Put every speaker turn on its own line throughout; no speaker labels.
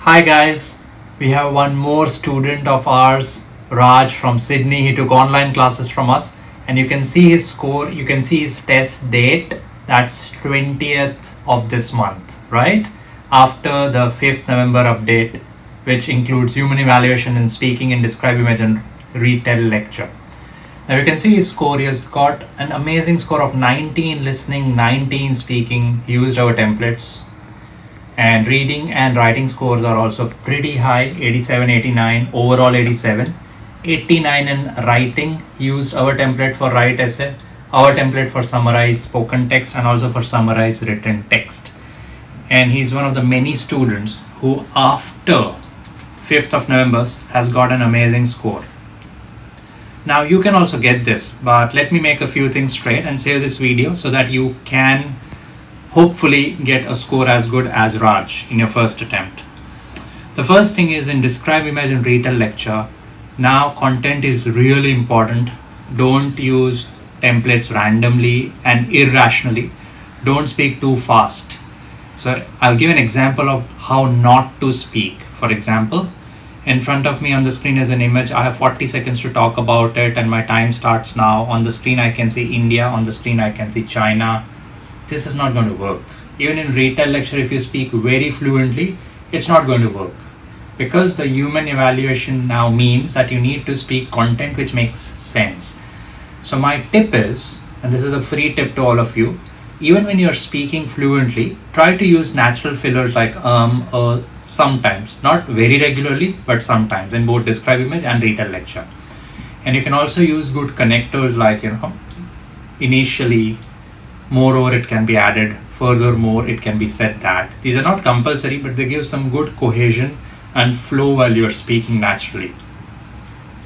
Hi guys, we have one more student of ours, Raj from Sydney. He took online classes from us and you can see his score, you can see his test date. That's 20th of this month, right? After the 5th November update, which includes human evaluation in speaking and describe, image and retell lecture. Now you can see his score. He has got an amazing score of 19 listening, 19 speaking. He used our templates. And reading and writing scores are also pretty high, 87, 89, overall 87. 89 in writing, used our template for write essay, our template for summarize spoken text and also for summarize written text. And he's one of the many students who after 5th of November has got an amazing score. Now you can also get this, but let me make a few things straight and save this video so that you can hopefully get a score as good as Raj in your first attempt. The first thing is in describe, image and retell lecture. Now content is really important. Don't use templates randomly and irrationally. Don't speak too fast. So I'll give an example of how not to speak. For example, in front of me on the screen is an image. I have 40 seconds to talk about it and my time starts now. On the screen I can see India, on the screen I can see China. This is not going to work. Even in retell lecture, if you speak very fluently, it's not going to work. Because the human evaluation now means that you need to speak content which makes sense. So my tip is, and this is a free tip to all of you, even when you're speaking fluently, try to use natural fillers like sometimes, not very regularly, but sometimes in both describe, image and retell lecture. And you can also use good connectors like, initially, moreover it can be added, furthermore it can be said that. These are not compulsory, but they give some good cohesion and flow while you're speaking naturally.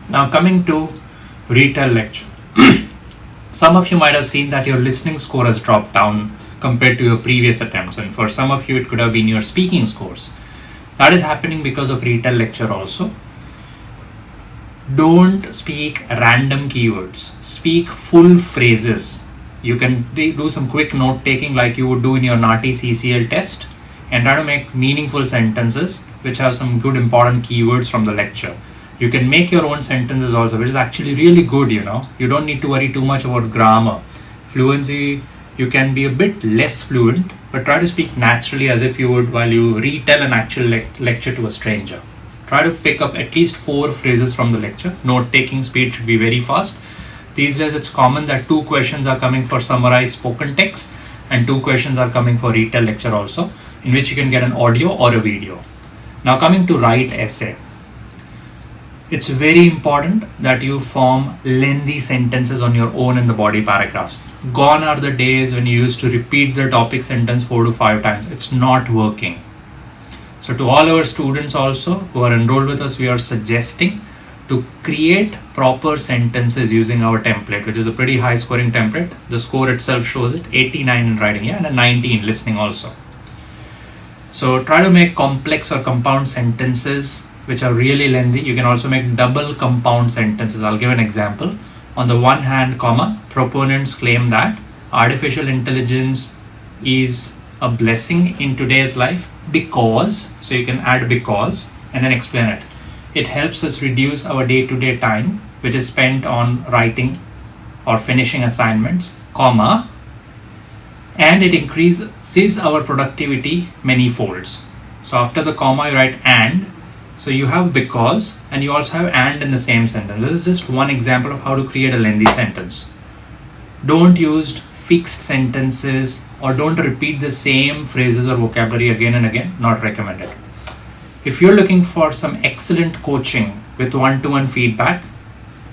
Now coming to retell lecture. Some of you might have seen that your listening score has dropped down compared to your previous attempts, and for some of you it could have been your speaking scores. That is happening because of retell lecture also. Don't speak random keywords, speak full phrases. You can do some quick note taking like you would do in your NAATI CCL test and try to make meaningful sentences which have some good important keywords from the lecture. You can make your own sentences also, which is actually really good, You don't need to worry too much about grammar. Fluency, you can be a bit less fluent, but try to speak naturally as if you would while you retell an actual lecture to a stranger. Try to pick up at least 4 phrases from the lecture. Note taking speed should be very fast. These days it's common that 2 questions are coming for summarized spoken text and 2 questions are coming for retell lecture also, in which you can get an audio or a video. Now coming to write essay. It's very important that you form lengthy sentences on your own in the body paragraphs. Gone are the days when you used to repeat the topic sentence 4 to 5 times. It's not working. So to all our students also who are enrolled with us, we are suggesting to create proper sentences using our template, which is a pretty high scoring template. The score itself shows it, 89 in writing, and a 90 in listening also. So try to make complex or compound sentences which are really lengthy. You can also make double compound sentences. I'll give an example. On the one hand, proponents claim that artificial intelligence is a blessing in today's life because, so you can add because and then explain it. It helps us reduce our day-to-day time, which is spent on writing or finishing assignments, and it increases our productivity many folds. So after the comma, you write and. So you have because, and you also have and in the same sentence. This is just one example of how to create a lengthy sentence. Don't use fixed sentences or don't repeat the same phrases or vocabulary again and again. Not recommended. If you're looking for some excellent coaching with one-to-one feedback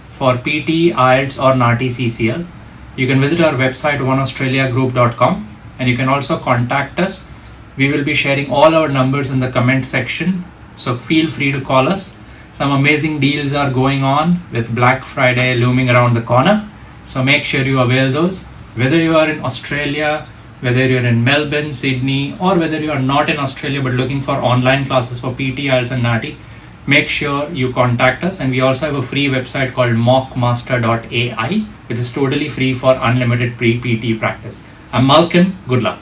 for PTE, IELTS or NAATI CCL, you can visit our website oneaustraliagroup.com and you can also contact us. We will be sharing all our numbers in the comment section, so feel free to call us. Some amazing deals are going on with Black Friday looming around the corner, so make sure you avail those. Whether you are in Australia, whether you're in Melbourne, Sydney, or whether you are not in Australia but looking for online classes for PT, IELTS and NAATI, make sure you contact us. And we also have a free website called mockmaster.ai, which is totally free for unlimited pre-PT practice. I'm Malcolm. Good luck.